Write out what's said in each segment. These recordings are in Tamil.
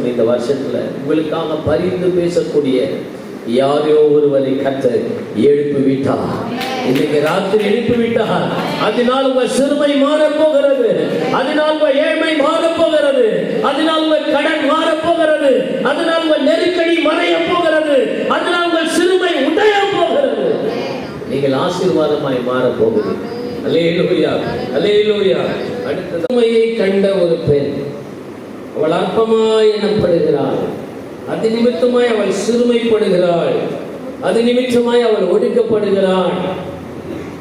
பேசணும். இந்த வருஷத்துல உங்களுக்காக பரிந்து பேசக்கூடிய யாரோ ஒருவரை கர்த்தர் எழுப்பி விட்டார். இன்னைக்கு ராத்திரி எழுப்பி விட்டார். அதனால் உங்க சிறுமை மாறப்போகிறது, அதனால் உங்க ஏழ்மை மாறப்போகிறது, அதனால் உங்க கடன் மாறப்போகிறது, அதனால் உங்க நெருக்கடி மறைய போகிறது, அதனால் உங்க சிறுமை உடைய போகிறது. நீங்கள் ஆசீர்வாதமாய் மாறப்போகிறீர்கள். அல்லேலூயா, அல்லேலூயா. அடுத்த சிறுமையை கண்ட ஒரு பெண், அவள் அற்பமாய் எண்ணப்படுகிறாள். அது நிமித்தமாய் அவள் சிறுமைப்படுகிறாள். அது நிமித்தமாய் அவள் ஒடுக்கப்படுகிறாள்.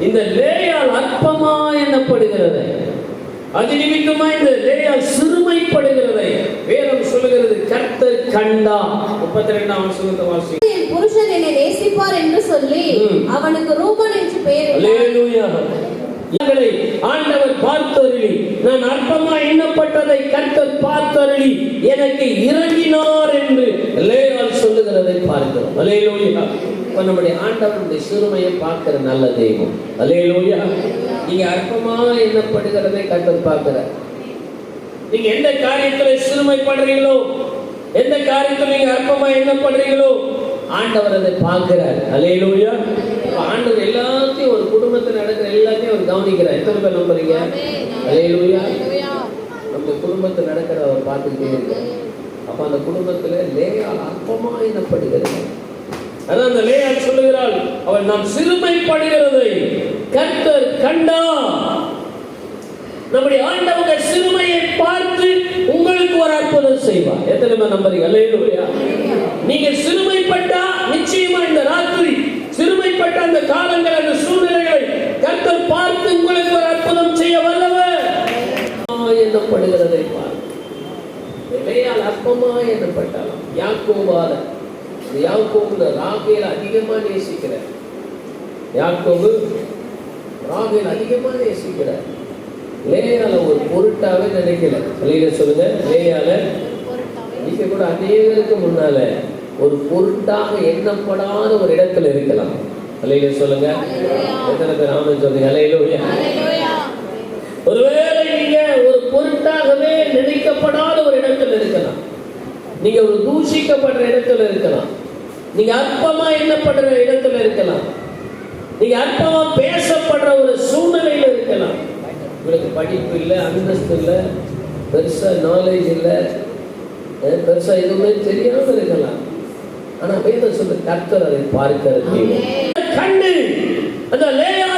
இந்த லேயாள் அற்பமாய் எண்ணப்படுகிறது. அது நிமித்தமாய் இந்த லேயாள் சிறுமைப்படுகிறதை வேதம் சொல்லுகிறது. கர்த்தர் கண்டா. 32ஆம் வசனத்தை வாசி. புருஷன் என்னை நேசிப்பார் என்று சொல்லி அவனுக்கு ரூபன் என்று பெயர். அல்லேலூயா. ஆண்டவர் பார்த்தருளி, நான் அற்பமாய் எண்ணப்பட்டதை கர்த்தர் பார்த்தருளி எனக்கு இறங்கினார் என்று லேயாள் சொல்லுகிறதை பார்க்கிறோம். அல்லேலூயா. நம்முடைய ஆண்டவருடைய சிறுமையை பார்க்கிற நல்ல தெய்வம். அல்லேலூயா. நீங்க அற்பமாக எண்ணப்படுகிறதை கர்த்தர் பார்க்கிறார். நீங்க எந்த காரியத்துல சிறுமைப்படுறீங்களோ, எந்த காரியத்துல நீங்க அற்பமா எண்ணப்படுறீங்களோ, ஆண்டவர் அதை பார்க்கிறார். அல்லேலூயா. ஆண்டவர் எல்லாத்தையும், ஒரு குடும்பத்தில் நடக்கிற எல்லாத்தையும் அவர் கவனிக்கிறார். எத்தனை பேர் நம்புறீங்க? அல்லேலூயா. நம்ம குடும்பத்தில் நடக்கிற அவர் பார்த்துக்கிட்டே இருக்கார். அப்ப அந்த குடும்பத்துல லேயாள் அற்பமா எண்ணப்படுகிறது. அதான் அந்த லேயாள் சொல்லுகிறாள், அவள் நாம் சிறுமைப்படுகிறதை கர்த்தர் கண்டார். நம்முடைய ஆண்டவர் சிறுமையை பார்த்து உங்களுக்கு ஒரு அற்புதம் செய்வார். எத்தனை பேர் நம்புறீங்க? அல்லேலூயா. நீங்க சிறுமைப்பட்டா நிச்சயமா இந்த ராத்திரி, சிறுமைப்பட்ட அந்த காலங்கள், அந்த சூழ்நிலைகளை கர்த்தர் பார்த்து உங்களுக்கு ஒரு அற்புதம் செய்ய வல்லவர். எண்ணப்படுகிறதை பார்த்து அற்பமா எண்ணப்பட்டாலும் யாக்கோபால, யாக்கோபு ராகேல் அதிகமா நேசிக்கிறார். யாக்கோபு ராகேல் அதிகமா நேசிக்கிறார். லேயால ஒரு பொருட்டாவே நினைக்கல. வெளியில சொல்லுங்க, லேயால நீங்க கூட அநேகருக்கு முன்னால ஒரு பொருட்டாக எண்ணப்படாத ஒரு இடத்துல இருக்கலாம். அல்லேலூயா சொல்லுங்க. எத்தனை பேர் ஆமென் சொல்லுங்க? அல்லேலூயா. ஒருவேளை நீங்க ஒரு பொருட்டாகவே நினைக்கப்படாத ஒரு இடத்துல இருக்கலாம். நீங்க ஒரு தூஷிக்கப்படுற இடத்துல இருக்கலாம். நீங்க அற்பமா எண்ணப்படுற இடத்துல இருக்கலாம். நீங்க அற்பமா பேசப்படுற ஒரு சூழ்நிலையில இருக்கலாம். உங்களுக்கு படிப்பு இல்லை, அந்தஸ்து இல்லை, பெருசா நாலேஜ் இல்லை, பெருசா எதுவுமே தெரியாம இருக்கலாம். ஆனா வேதம் சொல்ற கர்த்தர் அதை பார்க்கிறது. கண்டு அந்த லேயாள்